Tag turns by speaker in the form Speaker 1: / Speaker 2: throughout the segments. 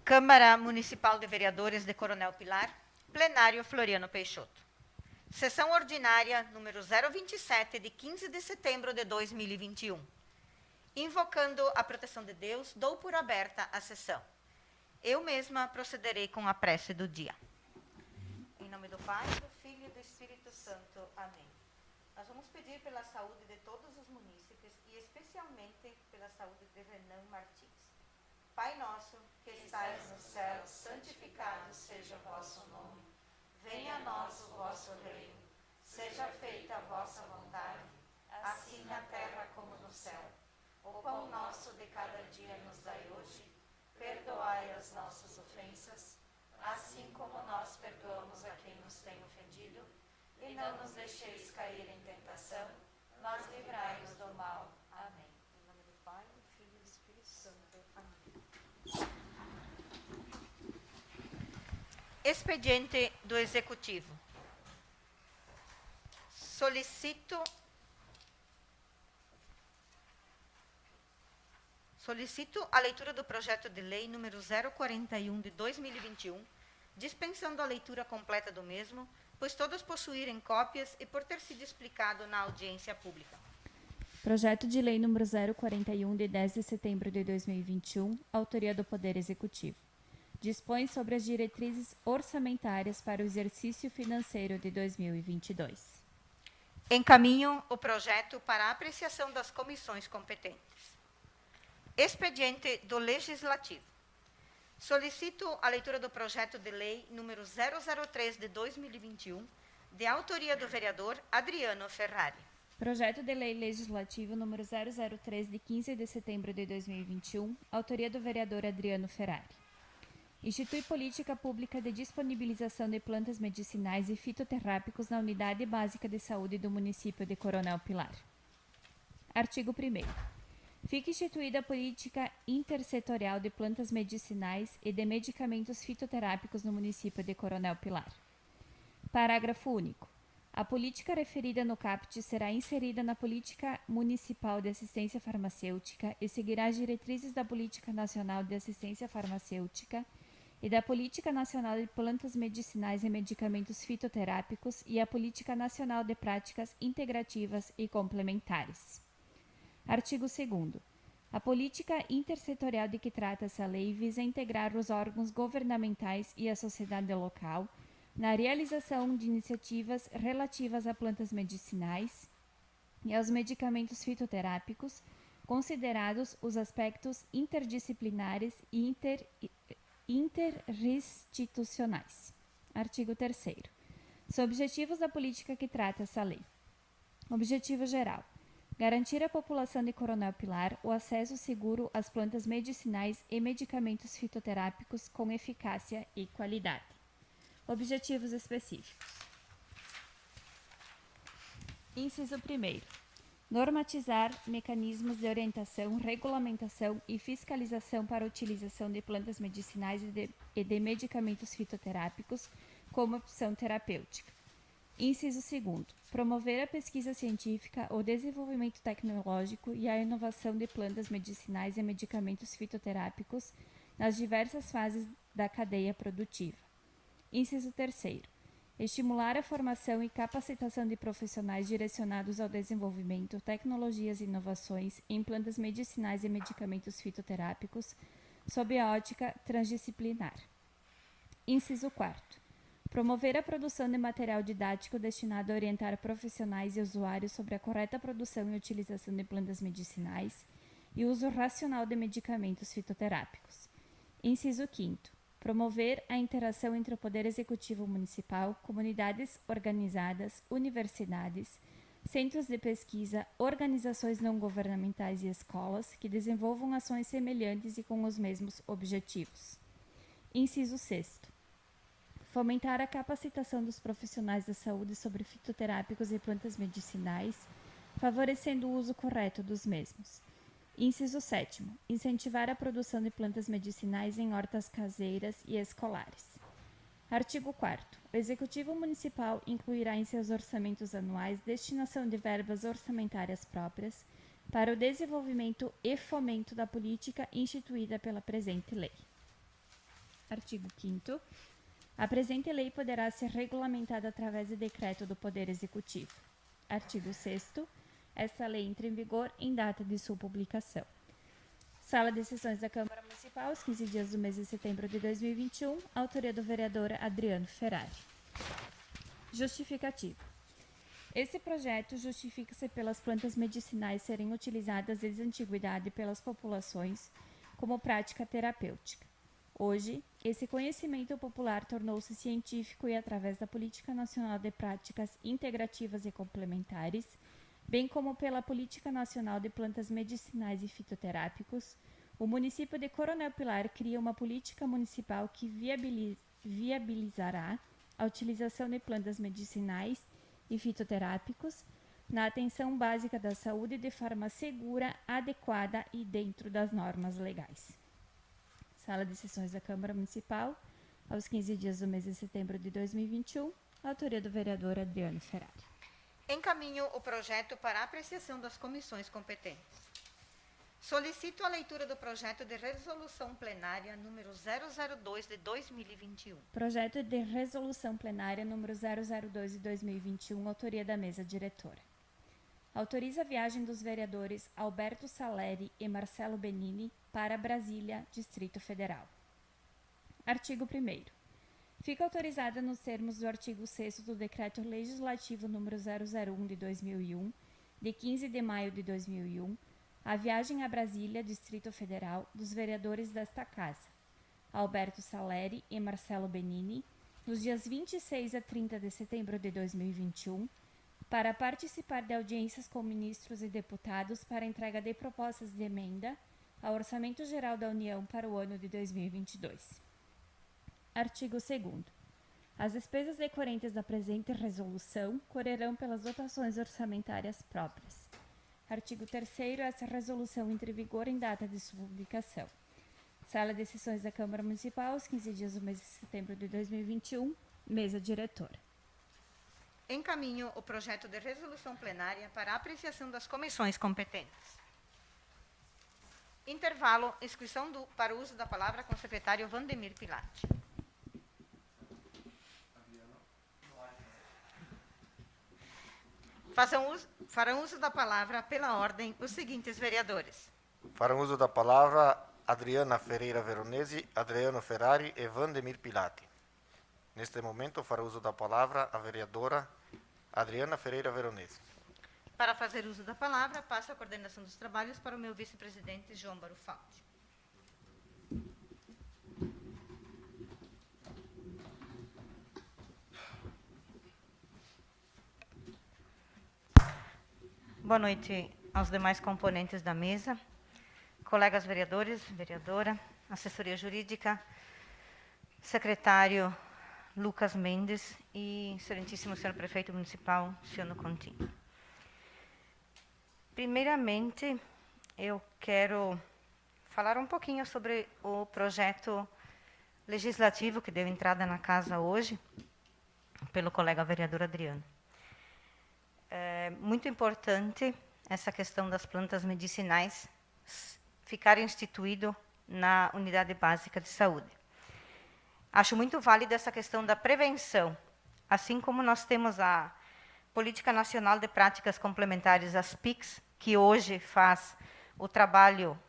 Speaker 1: Câmara Municipal de Vereadores de Coronel Pilar, plenário Floriano Peixoto. Sessão ordinária número 027, de 15 de setembro de 2021. Invocando a proteção de Deus, dou por aberta a sessão. Eu mesma procederei com a prece do dia. Em nome do Pai, do Filho e do Espírito Santo. Amém. Nós vamos pedir pela saúde de todos os munícipes e especialmente pela saúde de Renan Martins. Pai nosso, que estais no céu, santificado seja o vosso nome. Venha a nós o vosso reino. Seja feita a vossa vontade, assim na terra como no céu. O pão nosso de cada dia nos dai hoje. Perdoai as nossas ofensas, assim como nós perdoamos a quem nos tem ofendido. E não nos deixeis cair em tentação, mas livrai-nos do mal. Amém. Em nome do Pai, do Filho e do Espírito Santo. Amém. Expediente do Executivo. Solicito a leitura do projeto de lei número 041 de 2021, dispensando a leitura completa do mesmo, pois todos possuírem cópias e por ter sido explicado na audiência pública.
Speaker 2: Projeto de lei número 041 de 10 de setembro de 2021, autoria do Poder Executivo. Dispõe sobre as diretrizes orçamentárias para o exercício financeiro de 2022.
Speaker 1: Encaminho o projeto para a apreciação das comissões competentes. Expediente do Legislativo. Solicito a leitura do projeto de lei número 003 de 2021, de autoria do vereador Adriano Ferrari.
Speaker 2: Projeto de lei legislativo número 003 de 15 de setembro de 2021, autoria do vereador Adriano Ferrari. Institui política pública de disponibilização de plantas medicinais e fitoterápicos na Unidade Básica de Saúde do município de Coronel Pilar. Artigo 1º. Fica instituída a política intersetorial de plantas medicinais e de medicamentos fitoterápicos no município de Coronel Pilar. Parágrafo único. A política referida no caput será inserida na Política Municipal de Assistência Farmacêutica e seguirá as diretrizes da Política Nacional de Assistência Farmacêutica e da Política Nacional de Plantas Medicinais e Medicamentos Fitoterápicos e a Política Nacional de Práticas Integrativas e Complementares. Artigo 2º. A política intersetorial de que trata essa lei visa integrar os órgãos governamentais e a sociedade local na realização de iniciativas relativas a plantas medicinais e aos medicamentos fitoterápicos, considerados os aspectos interdisciplinares e interinstitucionais. Artigo 3º. São objetivos da política que trata essa lei. Objetivo geral. Garantir à população de Coronel Pilar o acesso seguro às plantas medicinais e medicamentos fitoterápicos com eficácia e qualidade. Objetivos específicos. Inciso 1º. Normatizar mecanismos de orientação, regulamentação e fiscalização para a utilização de plantas medicinais e de medicamentos fitoterápicos como opção terapêutica. Inciso 2º. Promover a pesquisa científica, o desenvolvimento tecnológico e a inovação de plantas medicinais e medicamentos fitoterápicos nas diversas fases da cadeia produtiva. Inciso 3º. Estimular a formação e capacitação de profissionais direcionados ao desenvolvimento, tecnologias e inovações em plantas medicinais e medicamentos fitoterápicos sob a ótica transdisciplinar. Inciso 4º. Promover a produção de material didático destinado a orientar profissionais e usuários sobre a correta produção e utilização de plantas medicinais e uso racional de medicamentos fitoterápicos. Inciso 5º. Promover a interação entre o Poder Executivo Municipal, comunidades organizadas, universidades, centros de pesquisa, organizações não governamentais e escolas que desenvolvam ações semelhantes e com os mesmos objetivos. Inciso 6º. Fomentar a capacitação dos profissionais da saúde sobre fitoterápicos e plantas medicinais, favorecendo o uso correto dos mesmos. Inciso 7º. Incentivar a produção de plantas medicinais em hortas caseiras e escolares. Artigo 4º. O Executivo Municipal incluirá em seus orçamentos anuais destinação de verbas orçamentárias próprias para o desenvolvimento e fomento da política instituída pela presente lei. Artigo 5º. A presente lei poderá ser regulamentada através de decreto do Poder Executivo. Artigo 6º. Esta lei entra em vigor em data de sua publicação. Sala de Sessões da Câmara Municipal, os 15 dias do mês de setembro de 2021. Autoria do vereador Adriano Ferrari. Justificativa. Esse projeto justifica-se pelas plantas medicinais serem utilizadas desde a antiguidade pelas populações como prática terapêutica. Hoje, esse conhecimento popular tornou-se científico e, através da Política Nacional de Práticas Integrativas e Complementares, bem como pela Política Nacional de Plantas Medicinais e Fitoterápicos, o município de Coronel Pilar cria uma política municipal que viabilizará a utilização de plantas medicinais e fitoterápicos na atenção básica da saúde de forma segura, adequada e dentro das normas legais. Sala de Sessões da Câmara Municipal, aos 15 dias do mês de setembro de 2021, autoria do vereador Adriano Ferrari.
Speaker 1: Encaminho o projeto para apreciação das comissões competentes. Solicito a leitura do projeto de resolução plenária número 002 de 2021.
Speaker 2: Projeto de resolução plenária número 002 de 2021, autoria da mesa diretora. Autoriza a viagem dos vereadores Alberto Saleri e Marcelo Benini para Brasília, Distrito Federal. Artigo 1º. Fica autorizada nos termos do artigo 6º do Decreto Legislativo número 001 de 2001, de 15 de maio de 2001, a viagem a Brasília, Distrito Federal, dos vereadores desta Casa, Alberto Saleri e Marcelo Benini, nos dias 26 a 30 de setembro de 2021, para participar de audiências com ministros e deputados para entrega de propostas de emenda ao Orçamento Geral da União para o ano de 2022. Artigo 2º. As despesas decorrentes da presente resolução correrão pelas dotações orçamentárias próprias. Artigo 3º. Essa resolução entra em vigor em data de sua publicação. Sala de Sessões da Câmara Municipal, os 15 dias do mês de setembro de 2021. Mesa diretora.
Speaker 1: Encaminho o projeto de resolução plenária para apreciação das comissões competentes. Intervalo, inscrição para o uso da palavra com o secretário Vandemir Pilati. Farão uso da palavra, pela ordem, os seguintes vereadores.
Speaker 3: Farão uso da palavra Adriana Ferreira Veronesi, Adriano Ferrari e Vandemir Pilati. Neste momento, fará uso da palavra a vereadora Adriana Ferreira Veronesi.
Speaker 1: Para fazer uso da palavra, passo a coordenação dos trabalhos para o meu vice-presidente, João Barufaldi. Boa noite aos demais componentes da mesa, colegas vereadores, vereadora, assessoria jurídica, secretário Lucas Mendes e excelentíssimo senhor prefeito municipal, Luciano Contini. Primeiramente, eu quero falar um pouquinho sobre o projeto legislativo que deu entrada na casa hoje, pelo colega vereador Adriano. É muito importante essa questão das plantas medicinais ficarem instituído na unidade básica de saúde. Acho muito válida essa questão da prevenção, assim como nós temos a Política Nacional de Práticas Complementares, as PICs, que hoje faz o trabalho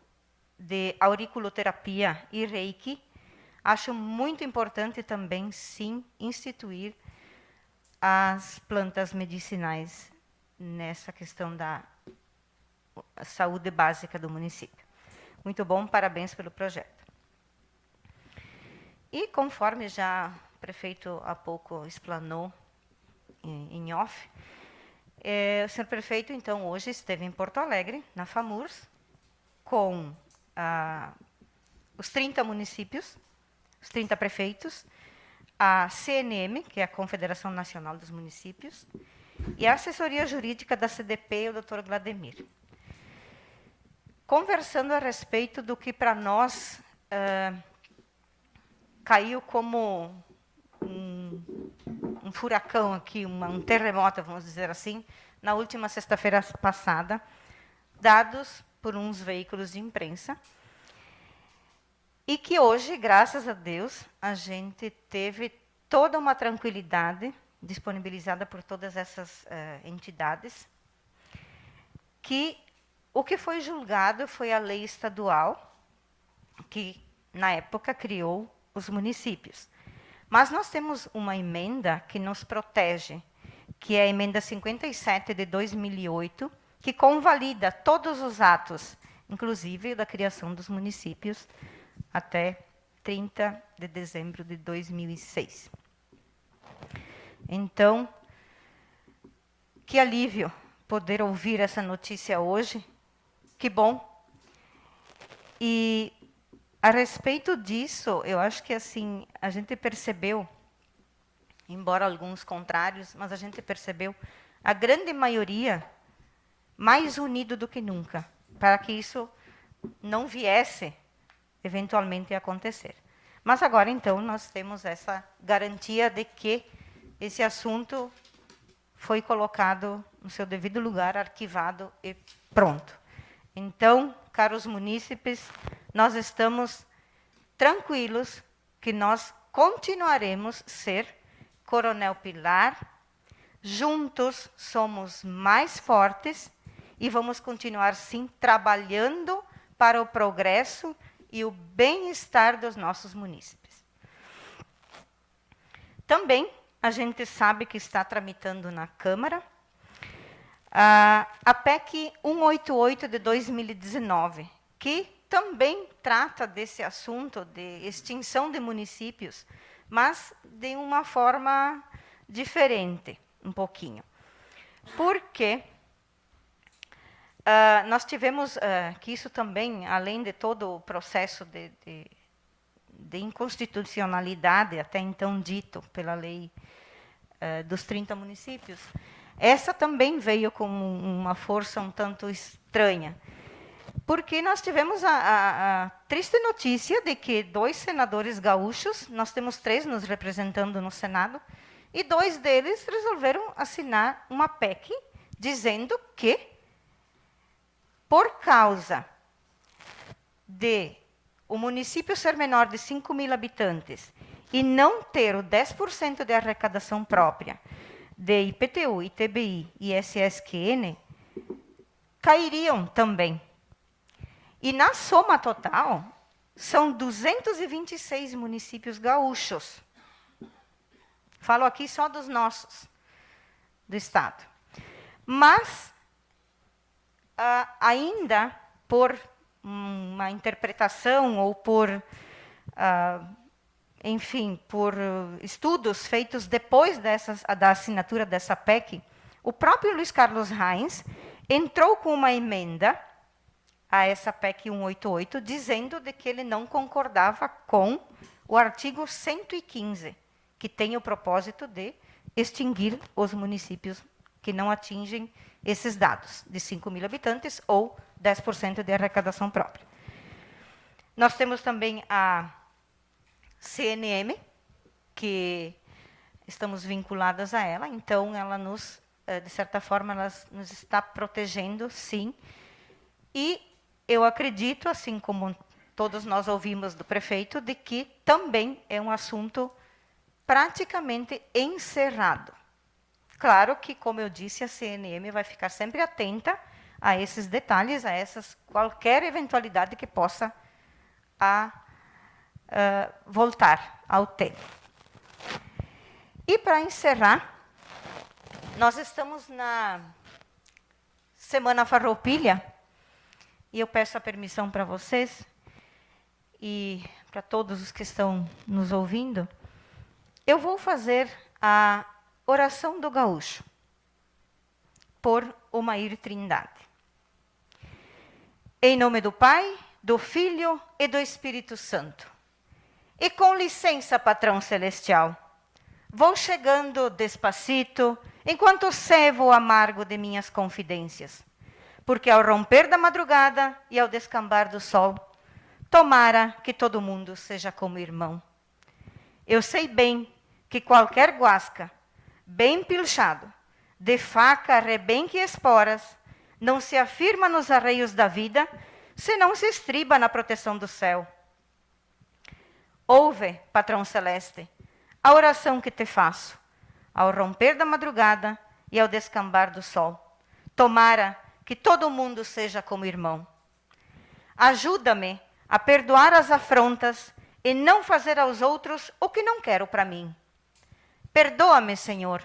Speaker 1: de auriculoterapia e reiki. Acho muito importante também, sim, instituir as plantas medicinais nessa questão da saúde básica do município. Muito bom, parabéns pelo projeto. E conforme já o prefeito há pouco explanou em off, o senhor prefeito, então, hoje esteve em Porto Alegre, na FAMURS, com os 30 municípios, os 30 prefeitos, a CNM, que é a Confederação Nacional dos Municípios, e a assessoria jurídica da CDP, o Dr. Vladimir. Conversando a respeito do que para nós caiu como um furacão aqui, um terremoto, vamos dizer assim, na última sexta-feira passada, dados por uns veículos de imprensa. E que hoje, graças a Deus, a gente teve toda uma tranquilidade disponibilizada por todas essas entidades, que o que foi julgado foi a lei estadual, que na época criou os municípios. Mas nós temos uma emenda que nos protege, que é a emenda 57 de 2008, que convalida todos os atos, inclusive da criação dos municípios, até 30 de dezembro de 2006. Então, que alívio poder ouvir essa notícia hoje, que bom. E a respeito disso, eu acho que assim, a gente percebeu, embora alguns contrários, mas a gente percebeu a grande maioria mais unido do que nunca, para que isso não viesse eventualmente a acontecer. Mas agora, então, nós temos essa garantia de que esse assunto foi colocado no seu devido lugar, arquivado e pronto. Então, caros munícipes, nós estamos tranquilos que nós continuaremos ser Coronel Pilar, juntos somos mais fortes e vamos continuar, sim, trabalhando para o progresso e o bem-estar dos nossos munícipes. Também, a gente sabe que está tramitando na Câmara a PEC 188 de 2019, que também trata desse assunto de extinção de municípios, mas de uma forma diferente, um pouquinho. Porque nós tivemos que isso também, além de todo o processo de inconstitucionalidade, até então dito pela lei dos 30 municípios, essa também veio com uma força um tanto estranha, porque nós tivemos a triste notícia de que 2 senadores gaúchos, nós temos 3 nos representando no Senado, e 2 deles resolveram assinar uma PEC dizendo que, por causa de o município ser menor de 5.000 habitantes e não ter o 10% de arrecadação própria de IPTU, ITBI e SSQN, cairiam também. E na soma total, são 226 municípios gaúchos. Falo aqui só dos nossos, do Estado. Mas, ainda por uma interpretação ou por, enfim, por estudos feitos depois da assinatura dessa PEC, o próprio Luiz Carlos Reins entrou com uma emenda a essa PEC 188, dizendo de que ele não concordava com o artigo 115, que tem o propósito de extinguir os municípios que não atingem esses dados, de 5.000 habitantes ou 10% de arrecadação própria. Nós temos também a CNM, que estamos vinculadas a ela, então ela nos, de certa forma, ela nos está protegendo, sim. E eu acredito, assim como todos nós ouvimos do prefeito, de que também é um assunto praticamente encerrado. Claro que, como eu disse, a CNM vai ficar sempre atenta a esses detalhes, a qualquer eventualidade que possa voltar ao tema. E, para encerrar, nós estamos na Semana Farroupilha, e eu peço a permissão para vocês e para todos os que estão nos ouvindo, eu vou fazer a oração do gaúcho por Omair Trindade. Em nome do Pai, do Filho e do Espírito Santo. E com licença, patrão celestial, vou chegando despacito, enquanto cevo o amargo de minhas confidências, porque ao romper da madrugada e ao descambar do sol, tomara que todo mundo seja como irmão. Eu sei bem que qualquer guasca, bem pilchado, de faca, rebenque e esporas, não se afirma nos arreios da vida, se não se estriba na proteção do céu. Ouve, patrão celeste, a oração que te faço, ao romper da madrugada e ao descambar do sol. Tomara que todo mundo seja como irmão. Ajuda-me a perdoar as afrontas e não fazer aos outros o que não quero para mim. Perdoa-me, Senhor,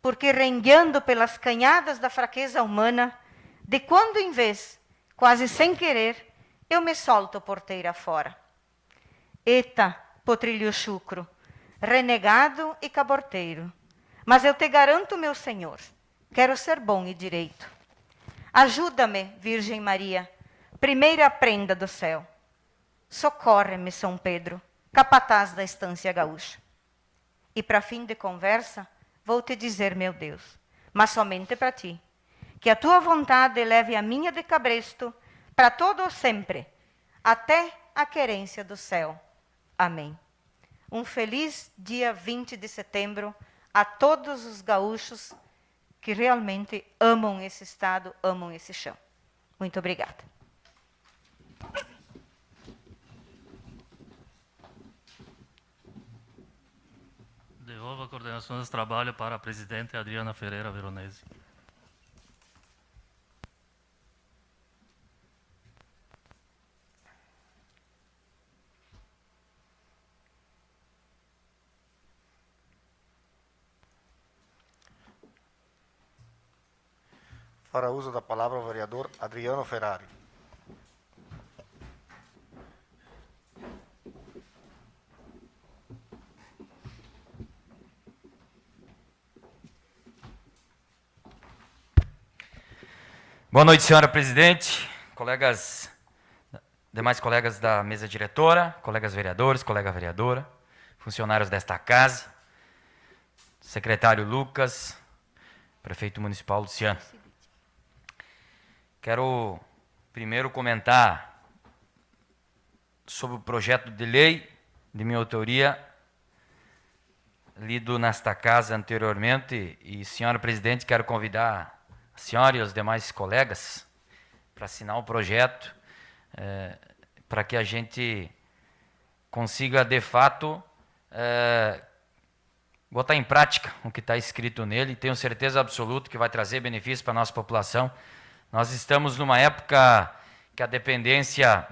Speaker 1: porque rengueando pelas canhadas da fraqueza humana, de quando em vez, quase sem querer, eu me solto porteira fora. Eita, potrilho chucro, renegado e caborteiro, mas eu te garanto, meu Senhor, quero ser bom e direito. Ajuda-me, Virgem Maria, primeira prenda do céu. Socorre-me, São Pedro, capataz da estância gaúcha. E para fim de conversa, vou te dizer, meu Deus, mas somente para ti, que a tua vontade leve a minha de cabresto para todo o sempre, até a querência do céu. Amém. Um feliz dia 20 de setembro a todos os gaúchos que realmente amam esse estado, amam esse chão. Muito obrigada.
Speaker 4: Devolvo a coordenação desse trabalho para a presidente Adriana Ferreira Veronese.
Speaker 3: Para uso da palavra, o vereador Adriano Ferrari.
Speaker 5: Boa noite, senhora presidente, demais colegas da mesa diretora, colegas vereadores, colega vereadora, funcionários desta casa, secretário Lucas, prefeito municipal Luciano. Quero primeiro comentar sobre o projeto de lei de minha autoria, lido nesta casa anteriormente, e, senhora presidente, quero convidar a senhora e os demais colegas para assinar o projeto, para que a gente consiga, de fato, botar em prática o que está escrito nele. Tenho certeza absoluta que vai trazer benefícios para a nossa população. Nós estamos numa época que a dependência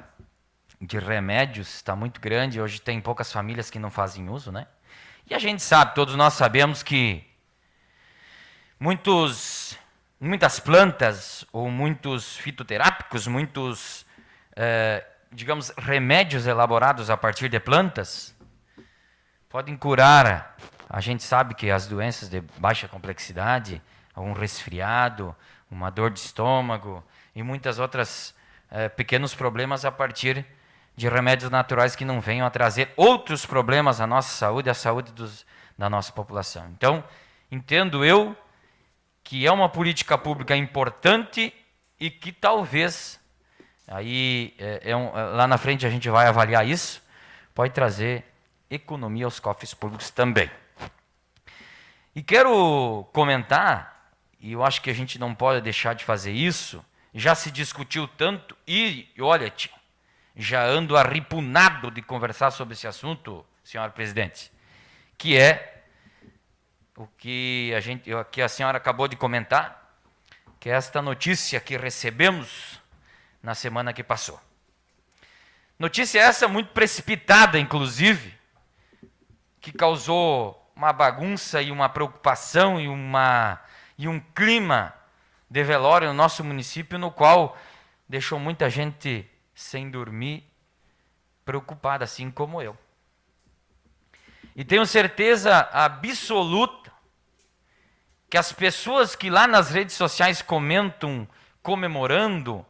Speaker 5: de remédios está muito grande. Hoje tem poucas famílias que não fazem uso, né? E a gente sabe, todos nós sabemos que muitas plantas ou muitos fitoterápicos, muitos, digamos, remédios elaborados a partir de plantas podem curar. A gente sabe que as doenças de baixa complexidade, um resfriado, uma dor de estômago e muitas outras pequenos problemas a partir de remédios naturais que não venham a trazer outros problemas à nossa saúde e à saúde da nossa população. Então, entendo eu que é uma política pública importante e que talvez, aí lá na frente a gente vai avaliar isso, pode trazer economia aos cofres públicos também. E quero comentar, e eu acho que a gente não pode deixar de fazer isso, já se discutiu tanto, e olha, já ando arripunado de conversar sobre esse assunto, senhora presidente, que é o que a senhora acabou de comentar, que é esta notícia que recebemos na semana que passou. Notícia essa muito precipitada, inclusive, que causou uma bagunça e uma preocupação e um clima de velório no nosso município, no qual deixou muita gente sem dormir, preocupada, assim como eu. E tenho certeza absoluta que as pessoas que lá nas redes sociais comentam, comemorando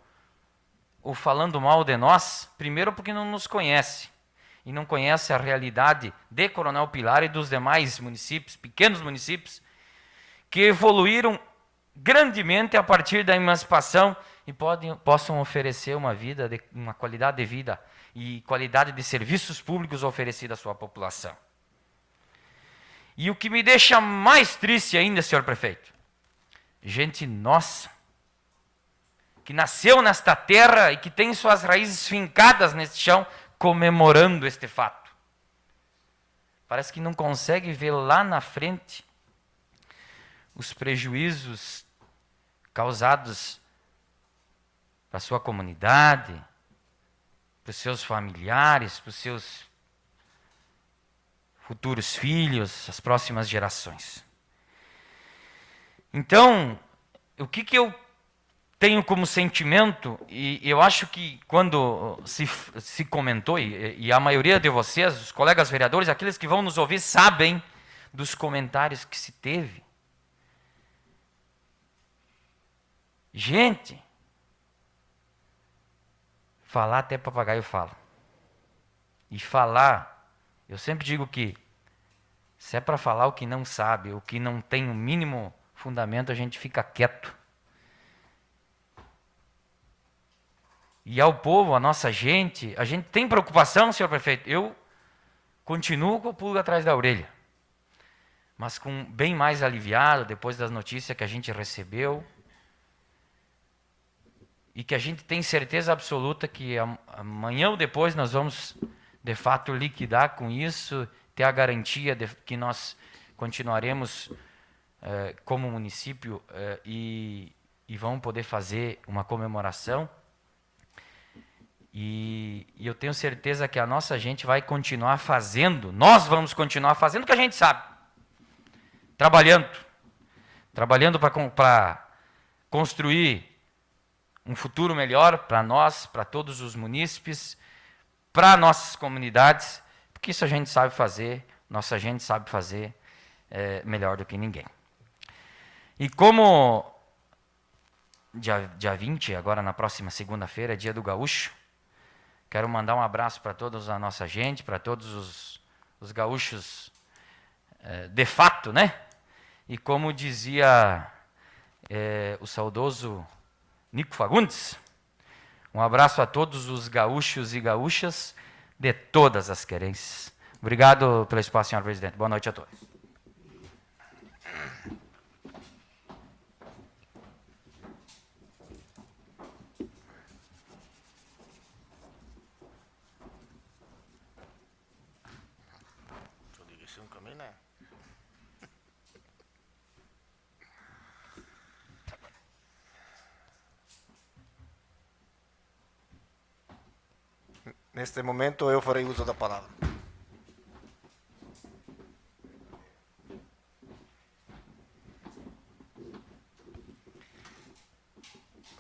Speaker 5: ou falando mal de nós, primeiro porque não nos conhecem e não conhecem a realidade de Coronel Pilar e dos demais municípios, pequenos municípios, que evoluíram grandemente a partir da emancipação e possam oferecer uma qualidade de vida e qualidade de serviços públicos oferecidos à sua população. E o que me deixa mais triste ainda, senhor prefeito, gente nossa, que nasceu nesta terra e que tem suas raízes fincadas neste chão, comemorando este fato. parece que não consegue ver lá na frente os prejuízos causados para a sua comunidade, para os seus familiares, para os seus futuros filhos, as próximas gerações. Então, o que eu tenho como sentimento, e eu acho que quando se comentou, e a maioria de vocês, os colegas vereadores, aqueles que vão nos ouvir, sabem dos comentários que se teve. Gente, falar até papagaio fala. E falar, eu sempre digo que se é para falar o que não sabe, o que não tem o mínimo fundamento, a gente fica quieto. E ao povo, a nossa gente, a gente tem preocupação, senhor prefeito. Eu continuo com o pulga atrás da orelha, mas com bem mais aliviado depois das notícias que a gente recebeu. E que a gente tem certeza absoluta que amanhã ou depois nós vamos, de fato, liquidar com isso, ter a garantia de que nós continuaremos como município e vamos poder fazer uma comemoração. E eu tenho certeza que a nossa gente vai continuar fazendo, nós vamos continuar fazendo o que a gente sabe. Trabalhando para construir um futuro melhor para nós, para todos os munícipes, para nossas comunidades, porque isso a gente sabe fazer, nossa gente sabe fazer melhor do que ninguém. E como dia 20, agora na próxima segunda-feira, é dia do gaúcho, quero mandar um abraço para toda a nossa gente, para todos os gaúchos de fato, né? E como dizia o saudoso Nico Fagundes, um abraço a todos os gaúchos e gaúchas de todas as querências. Obrigado pelo espaço, senhor presidente. Boa noite a todos.
Speaker 3: Neste momento eu farei uso da palavra.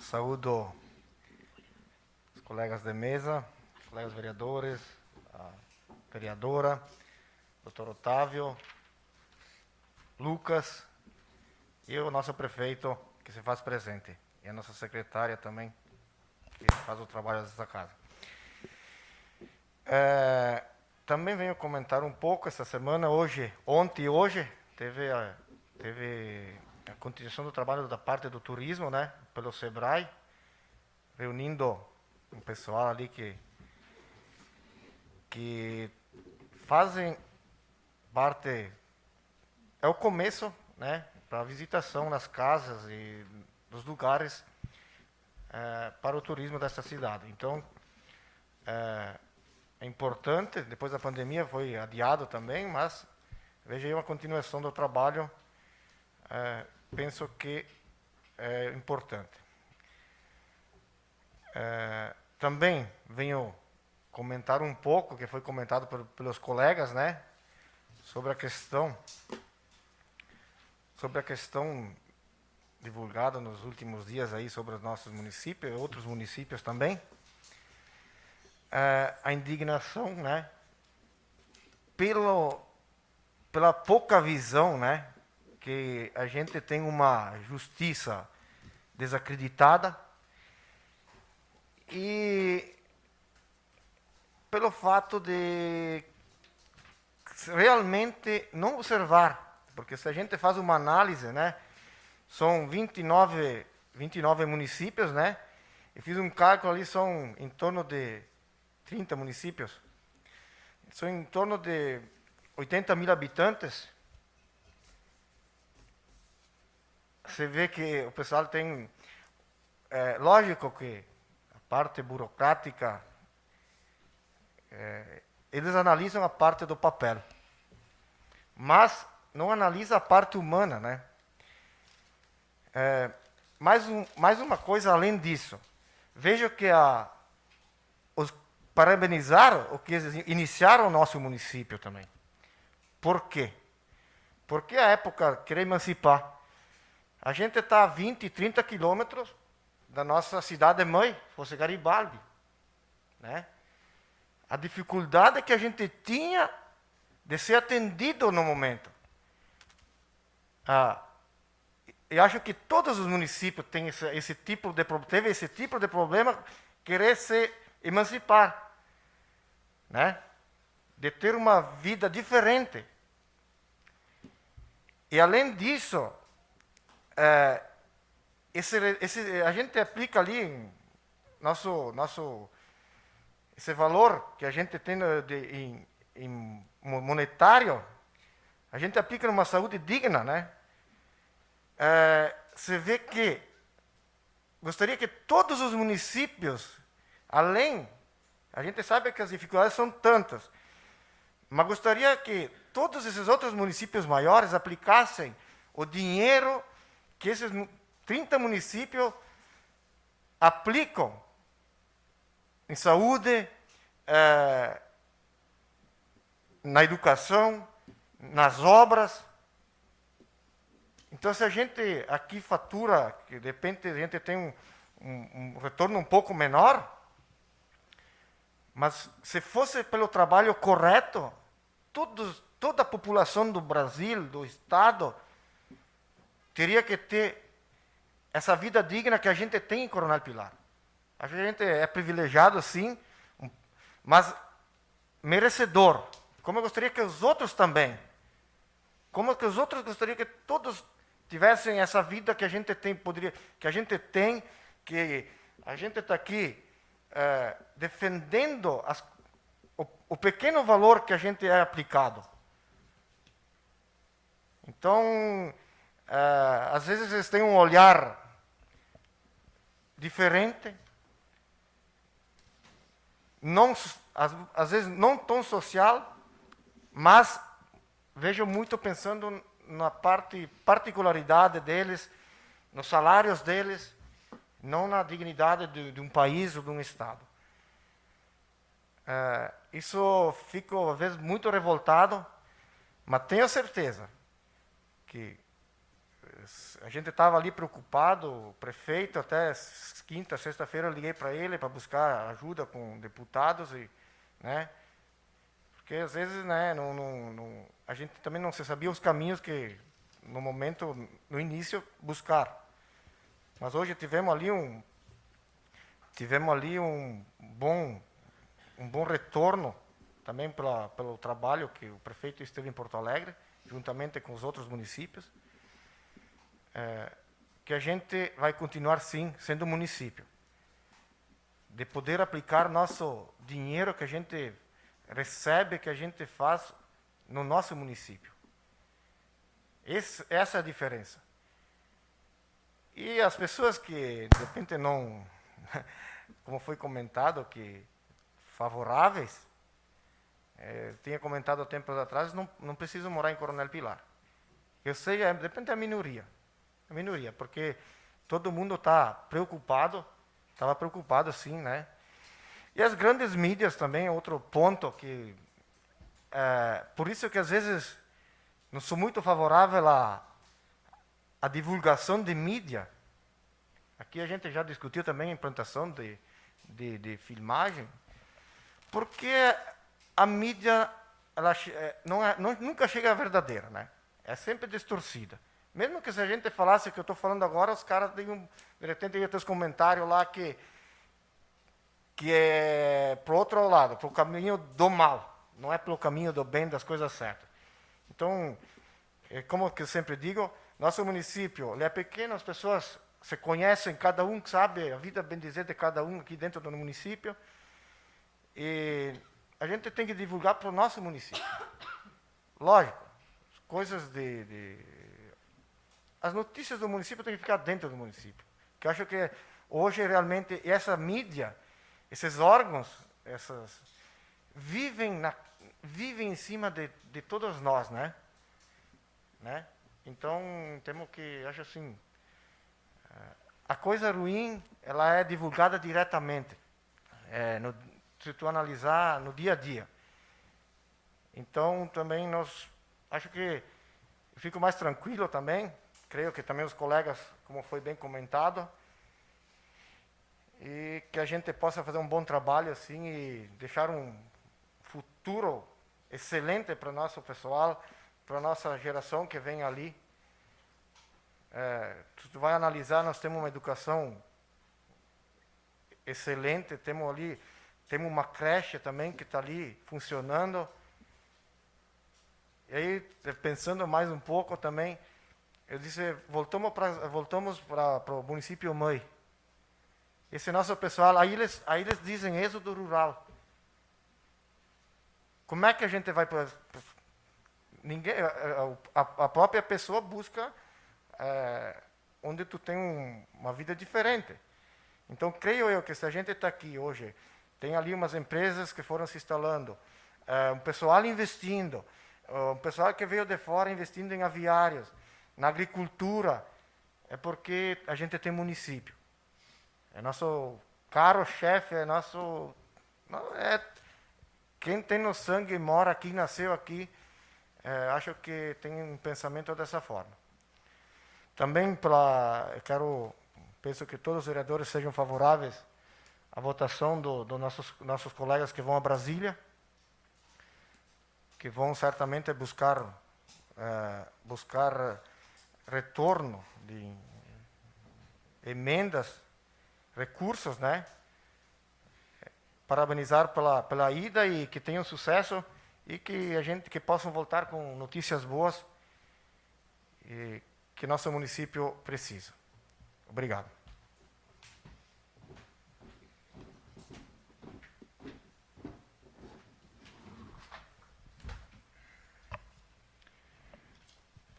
Speaker 3: Saúdo os colegas de mesa, os colegas vereadores, a vereadora, doutor Otávio, Lucas e o nosso prefeito que se faz presente. E a nossa secretária também, que faz o trabalho dessa casa. Também venho comentar um pouco essa semana, ontem e hoje, teve a continuação do trabalho da parte do turismo, né, pelo SEBRAE, reunindo um pessoal ali que fazem parte, é o começo, né, para a visitação nas casas e nos lugares para o turismo dessa cidade. Então, é importante, depois da pandemia foi adiado também, mas veja aí uma continuação do trabalho, penso que é importante. Também venho comentar um pouco, que foi comentado pelos colegas, né, sobre a questão divulgada nos últimos dias aí sobre os nossos municípios, outros municípios também. A indignação, né, pela pouca visão, né, que a gente tem uma justiça desacreditada e pelo fato de realmente não observar, porque se a gente faz uma análise, né, são 29 municípios, né, eu fiz um cálculo ali, são em torno de 30 municípios, são em torno de 80 mil habitantes. Você vê que o pessoal tem, lógico que a parte burocrática, eles analisam a parte do papel, mas não analisa a parte humana, né? Mais uma coisa além disso. Veja que os parabenizaram o que iniciaram o nosso município também. Por quê? Porque a época querer emancipar. A gente está a 20, 30 quilômetros da nossa cidade-mãe, fosse Garibaldi. Né? A dificuldade que a gente tinha de ser atendido no momento. Eu acho que todos os municípios têm teve esse tipo de problema, querer se emancipar, né? De ter uma vida diferente. E além disso, a gente aplica ali esse valor que a gente tem em monetário, a gente aplica numa saúde digna, né? Você vê que gostaria que todos os municípios, a gente sabe que as dificuldades são tantas, mas gostaria que todos esses outros municípios maiores aplicassem o dinheiro que esses 30 municípios aplicam em saúde, na educação, nas obras. Então, se a gente aqui fatura, que de repente a gente tem um retorno um pouco menor, mas se fosse pelo trabalho correto, toda a população do Brasil, do Estado, teria que ter essa vida digna que a gente tem em Coronel Pilar. A gente é privilegiado, sim, mas merecedor. Como eu gostaria que os outros também. Como que os outros gostariam que todos tivessem essa vida que a gente tem, que a gente está aqui defendendo o pequeno valor que a gente é aplicado. Então, às vezes eles têm um olhar diferente, às vezes não tão social, mas vejo muito pensando na particularidade deles, nos salários deles, não na dignidade de um país ou de um Estado. Isso fico, às vezes, muito revoltado, mas tenho certeza que a gente estava ali preocupado, o prefeito, até quinta, sexta-feira eu liguei para ele para buscar ajuda com deputados, né? Porque às vezes, né, a gente também não se sabia os caminhos que, no início, buscar. Mas hoje tivemos ali um bom retorno, também pelo trabalho que o prefeito esteve em Porto Alegre, juntamente com os outros municípios, que a gente vai continuar, sim, sendo município. De poder aplicar nosso dinheiro que a gente recebe, que a gente faz no nosso município. Essa é a diferença. E as pessoas que, de repente, não, como foi comentado, que favoráveis, tinha comentado há tempos atrás, não precisam morar em Coronel Pilar. Eu sei, de repente, é a minoria, porque todo mundo estava preocupado, sim, né? E as grandes mídias também, outro ponto que... por isso que, às vezes, não sou muito favorável à divulgação de mídia. Aqui a gente já discutiu também a implantação de filmagem, porque a mídia nunca chega à verdadeira, né? É sempre distorcida. Mesmo que se a gente falasse o que eu estou falando agora, os caras de repente iam ter os comentários lá que é para o outro lado, para o caminho do mal, não é pelo caminho do bem, das coisas certas. Então, como que eu sempre digo, nosso município ele é pequeno, as pessoas se conhecem, cada um sabe a vida, bem dizer, de cada um aqui dentro do município, e a gente tem que divulgar para o nosso município. Lógico, coisas as notícias do município têm que ficar dentro do município. Que eu acho que hoje realmente essa mídia, esses órgãos, vivem em cima de todos nós, né? né? Então, temos que, acho assim, a coisa ruim, ela é divulgada diretamente, se tu analisar no dia a dia. Então, também acho que eu fico mais tranquilo também, creio que também os colegas, como foi bem comentado, e que a gente possa fazer um bom trabalho assim e deixar um futuro excelente para o nosso pessoal, para a nossa geração que vem ali. Tu vai analisar, nós temos uma educação excelente, temos uma creche também que está ali funcionando. E aí, pensando mais um pouco também, eu disse, voltamos para o município mãe. Esse nosso pessoal, aí eles dizem êxodo rural. Como é que a gente vai para... Ninguém, a própria pessoa busca onde tu tem uma vida diferente. Então, creio eu que se a gente está aqui hoje, tem ali umas empresas que foram se instalando, um pessoal investindo, um pessoal que veio de fora investindo em aviários, na agricultura, é porque a gente tem município. É nosso caro-chefe, quem tem no sangue, mora aqui, nasceu aqui, acho que tem um pensamento dessa forma. Também penso que todos os vereadores sejam favoráveis à votação dos nossos colegas que vão a Brasília, que vão certamente buscar retorno de emendas, recursos, né? Parabenizar pela ida e que tenham sucesso e que possam voltar com notícias boas e que nosso município precisa. Obrigado.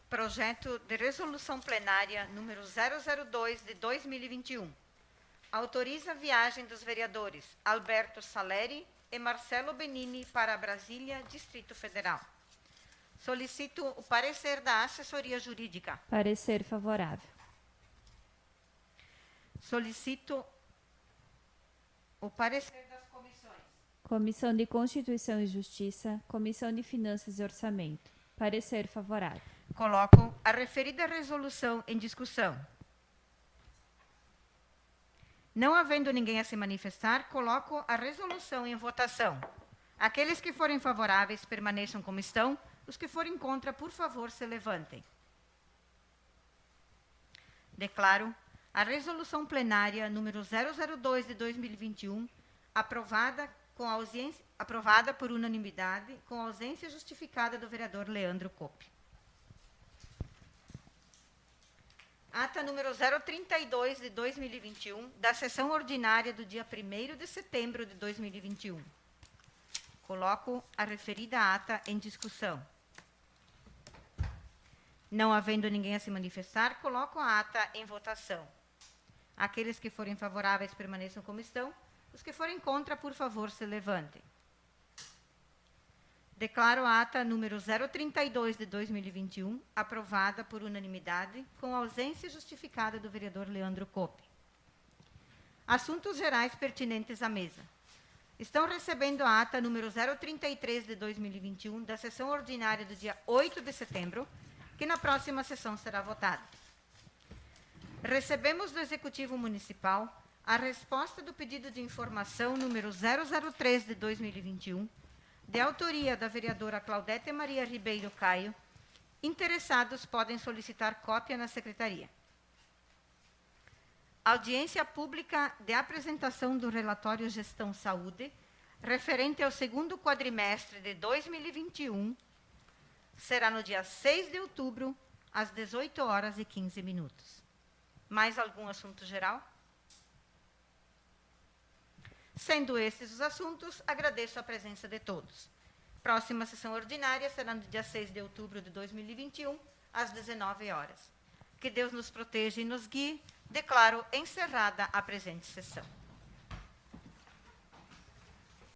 Speaker 1: Projeto de resolução plenária número 002 de 2021. Autoriza a viagem dos vereadores Alberto Saleri e Marcelo Benini para Brasília, Distrito Federal. Solicito o parecer da assessoria jurídica.
Speaker 2: Parecer favorável.
Speaker 1: Solicito o parecer das comissões.
Speaker 2: Comissão de Constituição e Justiça, Comissão de Finanças e Orçamento. Parecer favorável.
Speaker 1: Coloco a referida resolução em discussão. Não havendo ninguém a se manifestar, coloco a resolução em votação. Aqueles que forem favoráveis permaneçam como estão. Os que forem contra, por favor, se levantem. Declaro a resolução plenária número 002 de 2021 aprovada por unanimidade, com ausência justificada do vereador Leandro Coppe. Ata número 032 de 2021, da sessão ordinária do dia 1º de setembro de 2021. Coloco a referida ata em discussão. Não havendo ninguém a se manifestar, coloco a ata em votação. Aqueles que forem favoráveis permaneçam como estão. Os que forem contra, por favor, se levantem. Declaro a ata número 032 de 2021 aprovada por unanimidade, com ausência justificada do vereador Leandro Coppe. Assuntos gerais pertinentes à mesa. Estão recebendo a ata número 033 de 2021 da sessão ordinária do dia 8 de setembro, que na próxima sessão será votada. Recebemos do Executivo Municipal a resposta do pedido de informação número 003 de 2021, de autoria da vereadora Claudete Maria Ribeiro Caio. Interessados podem solicitar cópia na Secretaria. Audiência pública de apresentação do relatório Gestão Saúde, referente ao segundo quadrimestre de 2021, será no dia 6 de outubro, às 18h15. Mais algum assunto geral? Sendo estes os assuntos, agradeço a presença de todos. Próxima sessão ordinária será no dia 6 de outubro de 2021, às 19h. Que Deus nos proteja e nos guie. Declaro encerrada a presente sessão.